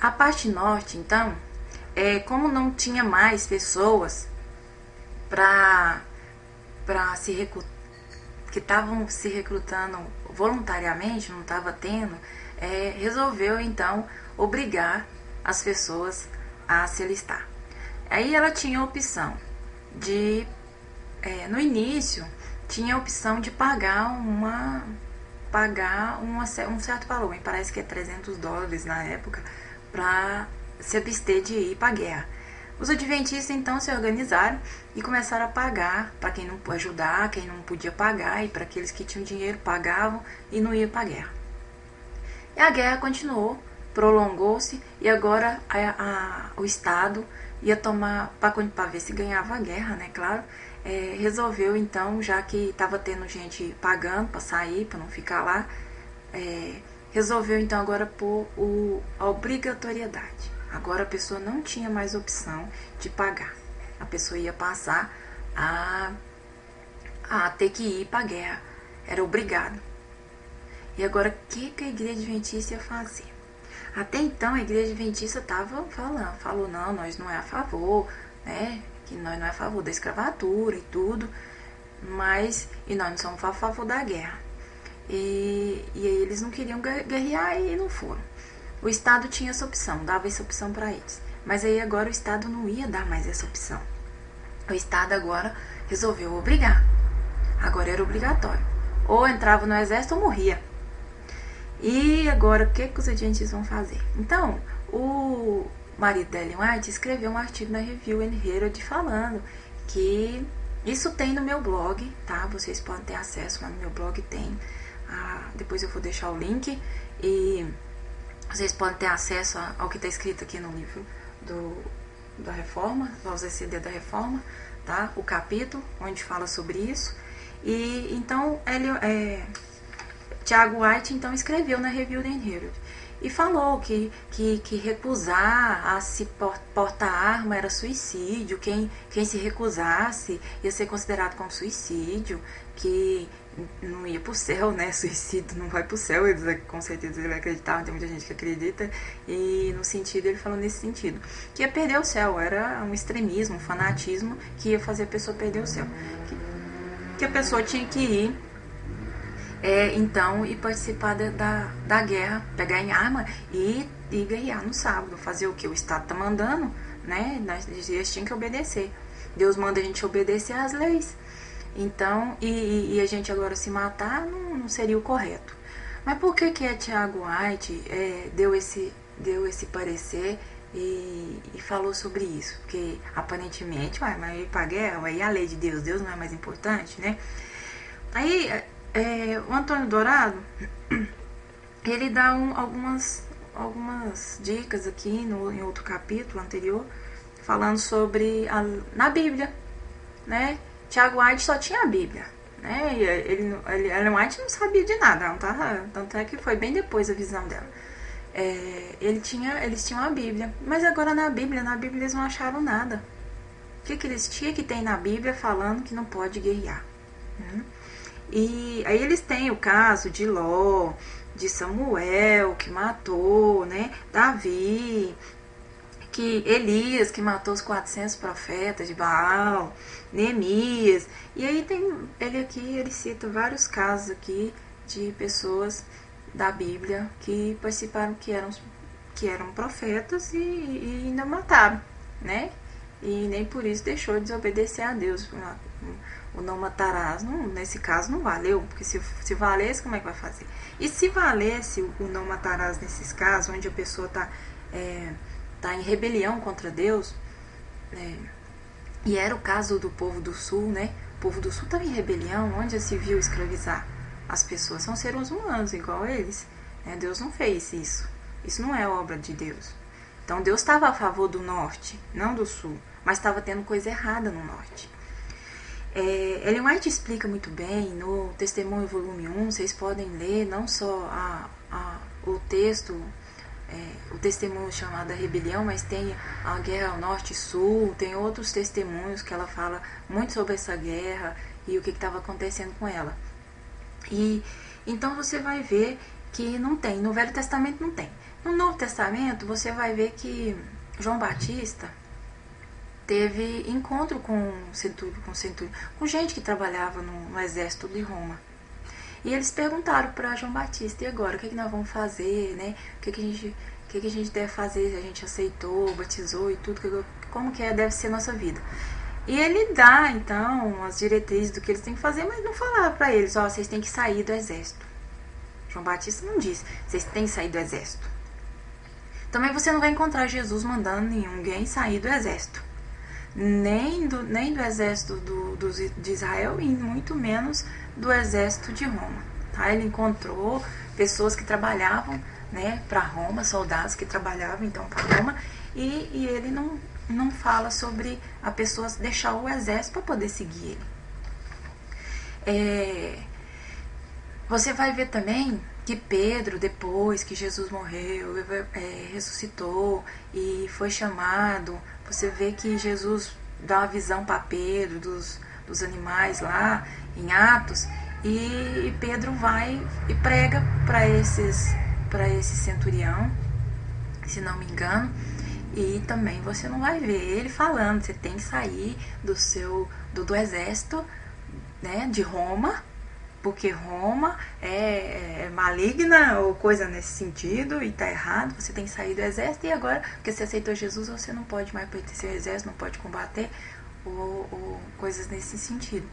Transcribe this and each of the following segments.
A parte norte, então, como não tinha mais pessoas para se recrutar, que estavam se recrutando voluntariamente, não estava tendo, resolveu então obrigar as pessoas a se alistar. Aí ela tinha a opção de, no início, tinha a opção de pagar um certo valor, me parece que é $300 na época, para se abster de ir para a guerra. Os adventistas então se organizaram e começaram a pagar para quem não podia ajudar, quem não podia pagar, e para aqueles que tinham dinheiro pagavam e não iam para a guerra. E a guerra continuou, prolongou-se, e agora o Estado ia tomar, para ver se ganhava a guerra, né, claro, resolveu então, já que estava tendo gente pagando para sair, para não ficar lá, resolveu então agora pôr a obrigatoriedade. Agora a pessoa não tinha mais opção de pagar. A pessoa ia passar a ter que ir para a guerra. Era obrigado. E agora o que a igreja adventista ia fazer? Até então a igreja adventista estava falou, não, nós não é a favor, né? Que nós não é a favor da escravatura e tudo, e nós não somos a favor da guerra. E aí eles não queriam guerrear e não foram. O Estado tinha essa opção, dava essa opção para eles. Mas aí agora o Estado não ia dar mais essa opção. O Estado agora resolveu obrigar. Agora era obrigatório. Ou entrava no exército ou morria. E agora o que os adventistas vão fazer? Então, o marido da Ellen White escreveu um artigo na Review and Herald falando que isso tem no meu blog, tá? Vocês podem ter acesso lá no meu blog, tem. Depois eu vou deixar o link e vocês podem ter acesso ao que está escrito aqui no livro da Reforma, aos ECD da Reforma, tá? O capítulo onde fala sobre isso. E então Tiago White então escreveu na Review and Herald e falou que recusar a se portar arma era suicídio, quem se recusasse ia ser considerado como suicídio, que não ia pro céu, né? Suicídio não vai pro céu, com certeza ele acreditava, tem muita gente que acredita, e no sentido, ele falou nesse sentido, que ia perder o céu, era um extremismo, um fanatismo que ia fazer a pessoa perder o céu, que a pessoa tinha que ir então, e participar da guerra, pegar em arma e guerrear no sábado, fazer o que o Estado tá mandando, né? Eles tinham que obedecer. Deus manda a gente obedecer às leis. Então, e a gente agora se matar não seria o correto. Mas por que a Tiago White deu esse parecer e falou sobre isso? Porque aparentemente, mas ir pra guerra, e a lei de Deus não é mais importante, né? Aí o Antônio Dourado, ele dá algumas dicas aqui em outro capítulo anterior, falando sobre na Bíblia, né? Tiago White só tinha a Bíblia, né? Ellen White não sabia de nada, não tava, tanto é que foi bem depois a visão dela. Eles tinham a Bíblia, mas agora na Bíblia eles não acharam nada. O que eles tinham que tem na Bíblia falando que não pode guerrear? E aí eles têm o caso de Ló, de Samuel, que matou, né? Davi, que Elias, que matou os 400 profetas de Baal, Neemias. E aí ele cita vários casos aqui de pessoas da Bíblia que participaram, que eram profetas e ainda mataram, né? E nem por isso deixou de desobedecer a Deus. O não matarás, nesse caso não valeu, porque se valesse, como é que vai fazer? E se valesse o não matarás nesses casos, onde a pessoa está em rebelião contra Deus, e era o caso do povo do sul, né? O povo do sul estava em rebelião, onde se viu escravizar as pessoas, são seres humanos igual eles, né? Deus não fez isso não é obra de Deus. Então Deus estava a favor do norte, não do sul, mas estava tendo coisa errada no norte. Ellen White explica muito bem no Testemunho volume 1, vocês podem ler não só o texto, o testemunho chamado A Rebelião, mas tem a Guerra ao Norte e Sul, tem outros testemunhos que ela fala muito sobre essa guerra e o que estava acontecendo com ela. E então você vai ver que não tem, no Velho Testamento não tem. No Novo Testamento você vai ver que João Batista teve encontro com gente que trabalhava no exército de Roma. E eles perguntaram para João Batista, e agora, o que nós vamos fazer, né? O que a gente deve fazer? A gente aceitou, batizou e tudo, como que deve ser a nossa vida? E ele dá, então, as diretrizes do que eles têm que fazer, mas não falava para eles, vocês têm que sair do exército. João Batista não disse, vocês têm que sair do exército. Também você não vai encontrar Jesus mandando ninguém sair do exército. Nem do exército de Israel e muito menos do exército de Roma. Tá? Ele encontrou pessoas que trabalhavam, né, para Roma, soldados que trabalhavam então para Roma, e ele não fala sobre a pessoa deixar o exército para poder seguir ele. Você vai ver também que Pedro, depois que Jesus morreu, ressuscitou e foi chamado, você vê que Jesus dá uma visão para Pedro dos animais lá em Atos, e Pedro vai e prega para esse centurião, se não me engano, e também você não vai ver ele falando, você tem que sair do exército, né, de Roma, porque Roma é maligna ou coisa nesse sentido e tá errado, você tem que sair do exército, e agora, porque você aceitou Jesus, você não pode mais pertencer ao exército, não pode combater, ou coisas nesse sentido.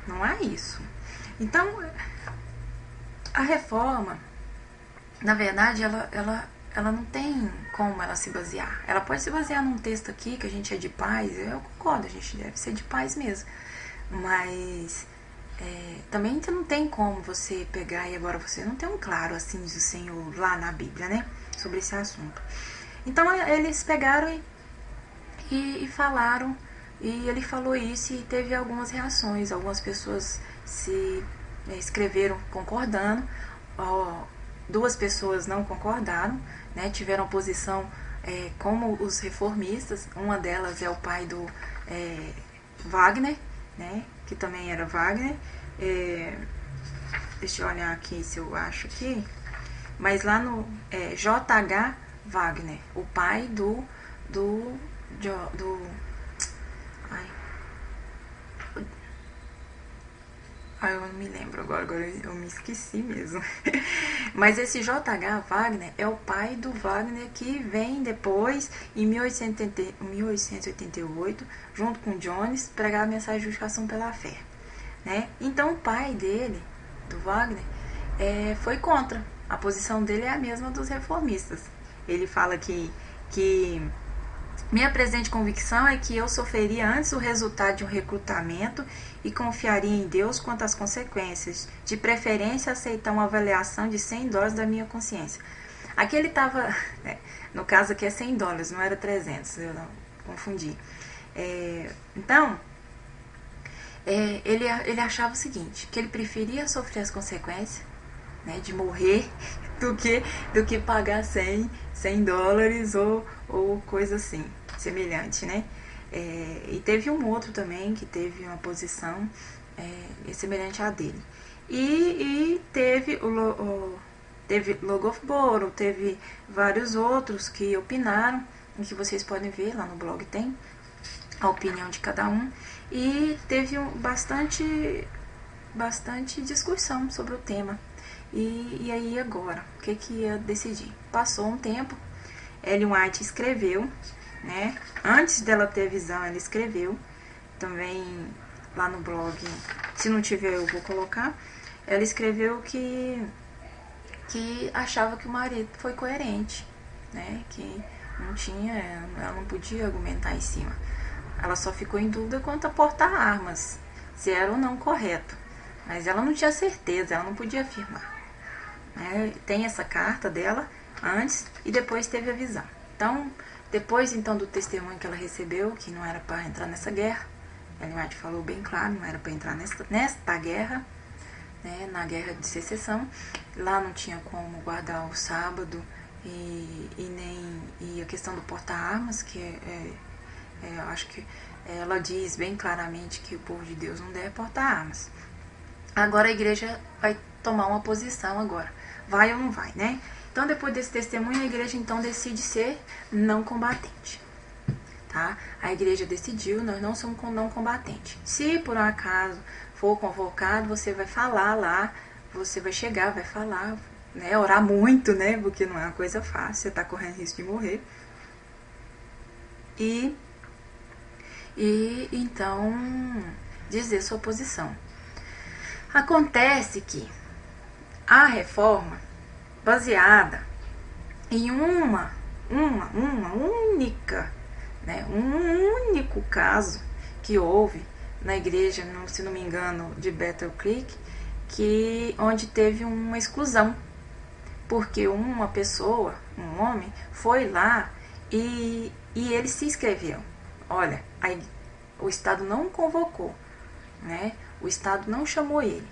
Não é isso. Então, a reforma, na verdade, ela não tem como ela se basear. Ela pode se basear num texto aqui, que a gente é de paz, eu concordo, a gente deve ser de paz mesmo, mas também não tem como você pegar e agora você não tem um claro assim do Senhor lá na Bíblia, né, sobre esse assunto. Então eles pegaram e falaram, e ele falou isso e teve algumas reações, algumas pessoas se escreveram concordando, 2 pessoas não concordaram, né, tiveram posição como os reformistas. Uma delas é o pai do Wagner, né, que também era Wagner, deixa eu olhar aqui se eu acho aqui, mas lá no J.H. Wagner, o pai do eu não me lembro agora eu me esqueci mesmo. Mas esse J.H. Wagner é o pai do Wagner que vem depois, em 1888, junto com Jones, pregar a mensagem de justificação pela fé. Né? Então o pai dele, do Wagner, foi contra. A posição dele é a mesma dos reformistas. Ele fala que minha presente convicção é que eu sofreria antes o resultado de um recrutamento e confiaria em Deus quanto às consequências, de preferência aceitar uma avaliação de $100 da minha consciência. Aqui ele estava, no caso aqui é $100, não era 300, eu não confundi. Então, ele achava o seguinte, que ele preferia sofrer as consequências, né, de morrer do que pagar $100 ou coisa assim, semelhante, né? E teve um outro também que teve uma posição semelhante à dele. E teve teve Logofboro, teve vários outros que opinaram, e que vocês podem ver lá no blog, tem a opinião de cada um, e teve bastante discussão sobre o tema. E aí agora, o que ia decidir? Passou um tempo, Ellen White escreveu, né? Antes dela ter visão, ela escreveu, também lá no blog, se não tiver eu vou colocar, ela escreveu que achava que o marido foi coerente, né? Que ela não podia argumentar em cima. Ela só ficou em dúvida quanto a portar armas, se era ou não correto, mas ela não tinha certeza, ela não podia afirmar. Tem essa carta dela antes e depois teve a visão. Então, depois então do testemunho que ela recebeu, que não era para entrar nessa guerra, Ellen White falou bem claro, não era para entrar nesta guerra, né, na guerra de secessão. Lá não tinha como guardar o sábado e a questão do porta-armas, que eu acho que ela diz bem claramente que o povo de Deus não deve portar armas. Agora a igreja vai tomar uma posição agora. vai ou não vai, né? Então, depois desse testemunho, a igreja então decide ser não combatente, tá? A igreja decidiu, nós não somos não combatente. Se por um acaso for convocado, você vai falar lá, você vai chegar, vai falar, né? Orar muito, né? Porque não é uma coisa fácil, você tá correndo risco de morrer. E então dizer sua posição. Acontece que a reforma, baseada em uma única, né, um único caso que houve na igreja, se não me engano, de Battle Creek, onde teve uma exclusão, porque uma pessoa, um homem, foi lá e ele se inscreveu. Olha, o Estado não convocou, né? O Estado não chamou ele.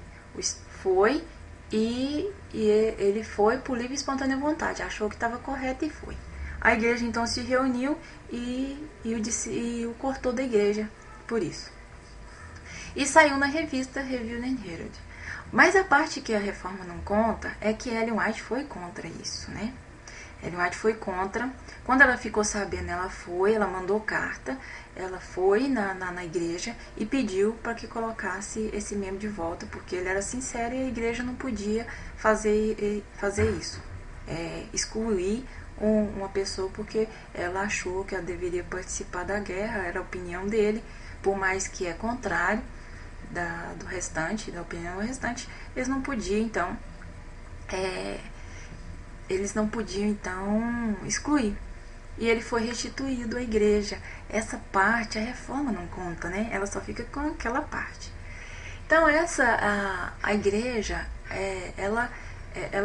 Foi e ele foi por livre e espontânea vontade. Achou que estava correto e foi. A igreja então se reuniu e o cortou da igreja por isso. E saiu na revista Review and Herald. Mas a parte que a reforma não conta é que Ellen White foi contra isso, né? Ellen White foi contra. Quando ela ficou sabendo, ela mandou carta, ela foi na igreja e pediu para que colocasse esse membro de volta, porque ele era sincero e a igreja não podia fazer isso, excluir uma pessoa porque ela achou que ela deveria participar da guerra, era a opinião dele, por mais que é contrário da opinião do restante, eles não podiam então excluir. E ele foi restituído à igreja. Essa parte a reforma não conta, né? Ela só fica com aquela parte. Então a igreja, ela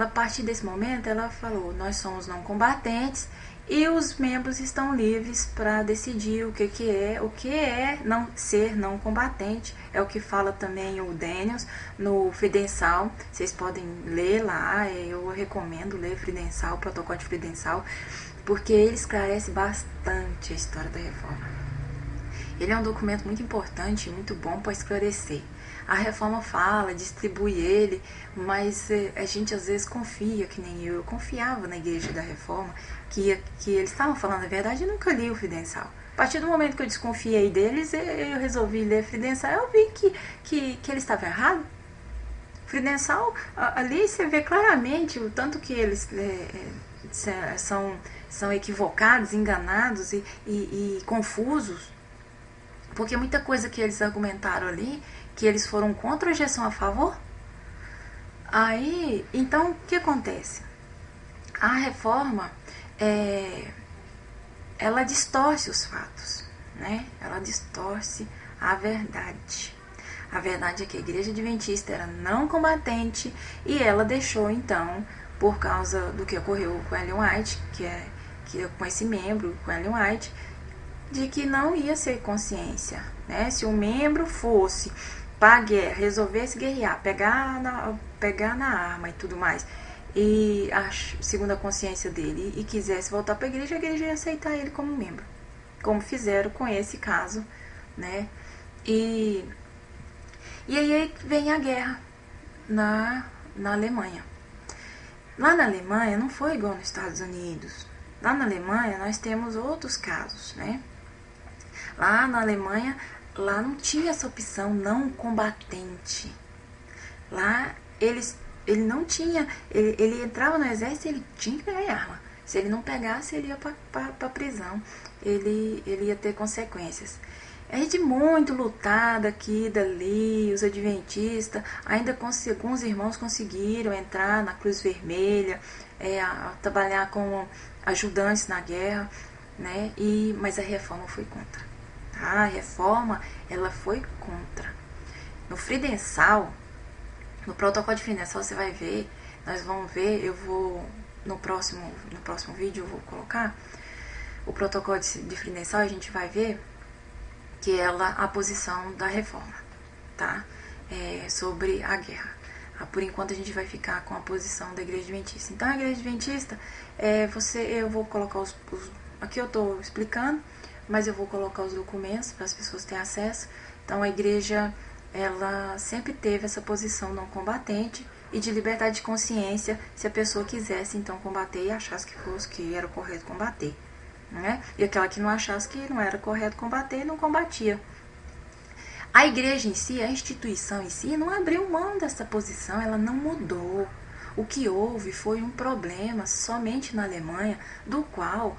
a partir desse momento, ela falou: nós somos não combatentes e os membros estão livres para decidir o que é não ser não combatente. É o que fala também o Daniels no Fridensal. Vocês podem ler lá, eu recomendo ler Fridensal, o protocolo de Fridensal, porque ele esclarece bastante a história da reforma. Ele é um documento muito importante e muito bom para esclarecer. A reforma fala, distribui ele, mas a gente às vezes confia, que nem eu confiava na igreja da reforma, que eles estavam falando a verdade. Eu nunca li o Fridensal. A partir do momento que eu desconfiei deles, eu resolvi ler Fridensal, eu vi que eles estavam errados. Fridensal, ali você vê claramente o tanto que eles são equivocados, enganados e confusos, porque muita coisa que eles argumentaram ali, que eles foram contra a objeção a favor. Aí, então, o que acontece? A reforma, ela distorce os fatos, né? Ela distorce a verdade. A verdade é que a igreja adventista era não combatente e ela deixou, então, por causa do que ocorreu com Ellen White, que com esse membro, com Ellen White, de que não ia ser consciência, né? Se um membro fosse para a guerra, resolvesse guerrear, pegar na arma e tudo mais, e segundo a consciência dele, e quisesse voltar para a igreja ia aceitar ele como membro, como fizeram com esse caso, né? E aí vem a guerra na Alemanha. Lá na Alemanha não foi igual nos Estados Unidos. Lá na Alemanha nós temos outros casos, né? Lá na Alemanha, lá não tinha essa opção não combatente. Lá ele não tinha, ele entrava no exército e ele tinha que pegar arma. Se ele não pegasse, ele ia para prisão. Ele ia ter consequências. É gente muito lutada aqui, dali, os adventistas, ainda alguns irmãos conseguiram entrar na Cruz Vermelha, trabalhar como ajudantes na guerra, né? Mas a reforma foi contra. Tá? A reforma, ela foi contra. No Fridensal, no protocolo de Fridensal, você vai ver, nós vamos ver, eu vou, no próximo vídeo eu vou colocar o protocolo de Fridensal, a gente vai ver que a posição da reforma, tá? Sobre a guerra. Por enquanto a gente vai ficar com a posição da igreja adventista. Então a igreja adventista, eu vou colocar aqui eu estou explicando, mas eu vou colocar os documentos para as pessoas terem acesso. Então a igreja, ela sempre teve essa posição não combatente, e de liberdade de consciência, se a pessoa quisesse então combater e achasse que fosse que era correto combater, né? E aquela que não achasse que não era correto combater, não combatia. A igreja em si, a instituição em si, não abriu mão dessa posição, ela não mudou. O que houve foi um problema somente na Alemanha, do qual,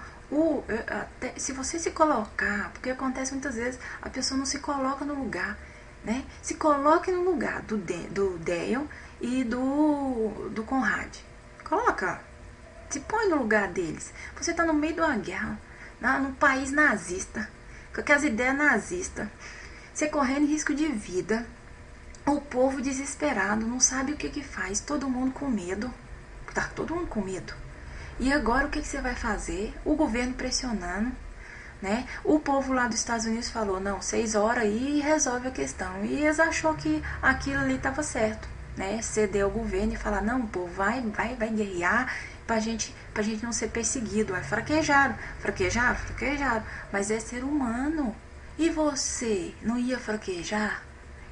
se você se colocar, porque acontece muitas vezes, a pessoa não se coloca no lugar, né? Se coloque no lugar do Dale e do Conrad. Coloca, se põe no lugar deles. Você está no meio de uma guerra, num país nazista, com aquelas ideias nazistas. Você correndo risco de vida, o povo desesperado, não sabe o que faz, todo mundo com medo, tá todo mundo com medo. E agora o que você vai fazer? O governo pressionando, né? O povo lá dos Estados Unidos falou, não, 6 horas aí e resolve a questão. E eles achou que aquilo ali estava certo, né? Ceder ao governo e falar, não, o povo vai guerrear pra gente não ser perseguido. Aí fraquejaram, mas é ser humano. E você não ia fraquejar?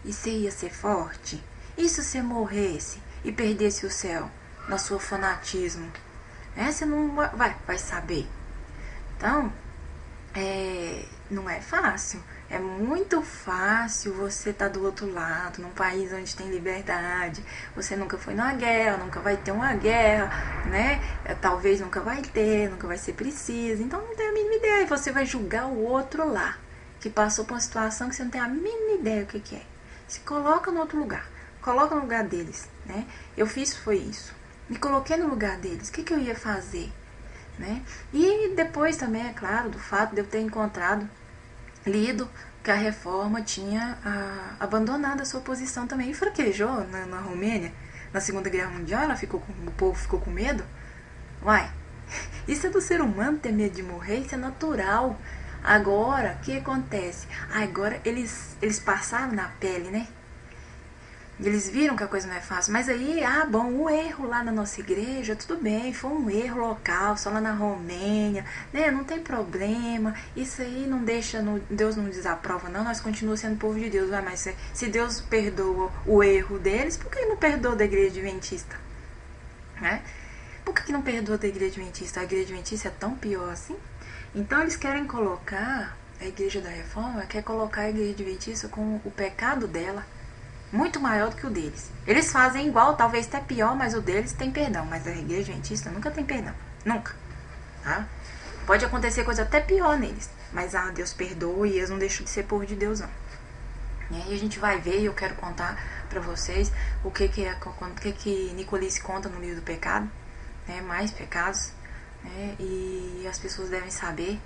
E você ia ser forte? E se você morresse e perdesse o céu no seu fanatismo? Você não vai saber. Então, não é fácil. É muito fácil você estar do outro lado, num país onde tem liberdade. Você nunca foi numa guerra, nunca vai ter uma guerra, né? Talvez nunca vai ter, nunca vai ser preciso. Então não tem a mínima ideia. E você vai julgar o outro lá, que passou por uma situação que você não tem a mínima ideia o que é. Se coloca no outro lugar. Coloca no lugar deles, né? Eu fiz foi isso. Me coloquei no lugar deles. O que eu ia fazer, né? E depois também, é claro, do fato de eu ter lido que a reforma tinha abandonado a sua posição também. E fraquejou na Romênia. Na Segunda Guerra Mundial, o povo ficou com medo. Uai, isso é do ser humano ter medo de morrer, isso é natural. Agora, o que acontece? Agora eles passaram na pele, né? Eles viram que a coisa não é fácil. Mas aí, o erro lá na nossa igreja, tudo bem, foi um erro local, só lá na Romênia, né? Não tem problema. Isso aí não deixa, Deus não desaprova, não. Nós continuamos sendo povo de Deus. Mas se Deus perdoa o erro deles, por que não perdoa da igreja adventista? Né? Por que não perdoa da igreja adventista? A igreja adventista é tão pior assim? Então eles querem colocar, a igreja da reforma quer colocar a igreja adventista com o pecado dela muito maior do que o deles. Eles fazem igual, talvez até pior, mas o deles tem perdão. Mas a igreja adventista nunca tem perdão. Nunca. Tá? Pode acontecer coisa até pior neles. Mas Deus perdoa e eles não deixam de ser povo de Deus, não. E aí a gente vai ver, e eu quero contar pra vocês o que Nicolice conta no livro do pecado. Né? Mais pecados. Né? E as pessoas devem saber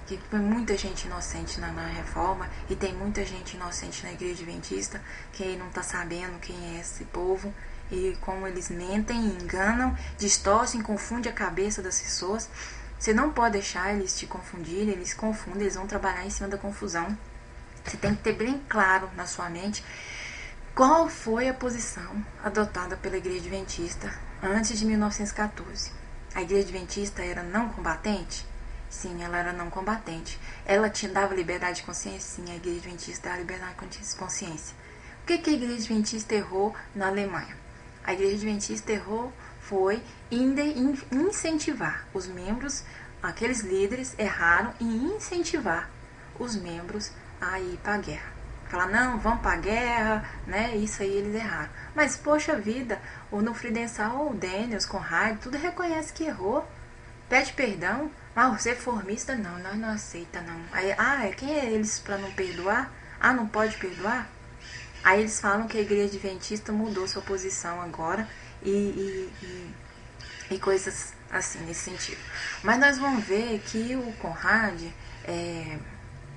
que tem muita gente inocente na reforma e tem muita gente inocente na igreja adventista que não está sabendo quem é esse povo e como eles mentem, enganam, distorcem, confundem a cabeça das pessoas. Você não pode deixar eles te confundirem, eles confundem, eles vão trabalhar em cima da confusão. Você tem que ter bem claro na sua mente qual foi a posição adotada pela igreja adventista antes de 1914. A igreja adventista era não combatente? Sim, ela era não combatente. Ela dava liberdade de consciência? Sim, a igreja adventista dava liberdade de consciência. O que a igreja adventista errou na Alemanha? A igreja adventista errou foi incentivar os membros, aqueles líderes erraram em incentivar os membros a ir para a guerra. Falar, não, vamos para a guerra, né? Isso aí eles erraram. Mas, poxa vida, no Friedenthal, o Daniels, Conrad, tudo reconhece que errou. Pede perdão. Mas você é reformista? Não, nós não aceita, não. Aí, quem é eles para não perdoar? Não pode perdoar? Aí eles falam que a igreja adventista mudou sua posição agora e coisas assim, nesse sentido. Mas nós vamos ver que o Conrad,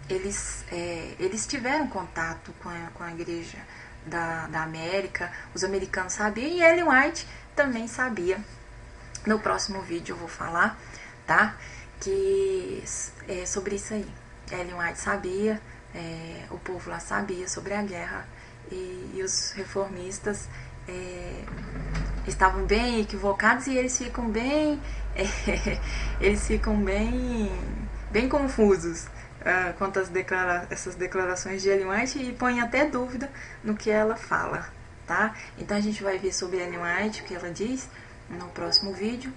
eles tiveram contato com a igreja da América, os americanos sabiam e Ellen White também sabia. No próximo vídeo eu vou falar, tá? Que sobre isso aí. Ellen White sabia, o povo lá sabia sobre a guerra e os reformistas estavam bem equivocados e eles ficam bem bem confusos quanto às essas declarações de Ellen White e põem até dúvida no que ela fala, tá? Então a gente vai ver sobre Ellen White, o que ela diz, no próximo vídeo.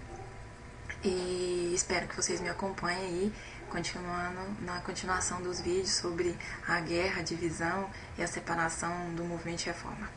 E espero que vocês me acompanhem aí, continuando na continuação dos vídeos sobre a guerra, a divisão e a separação do movimento de reforma.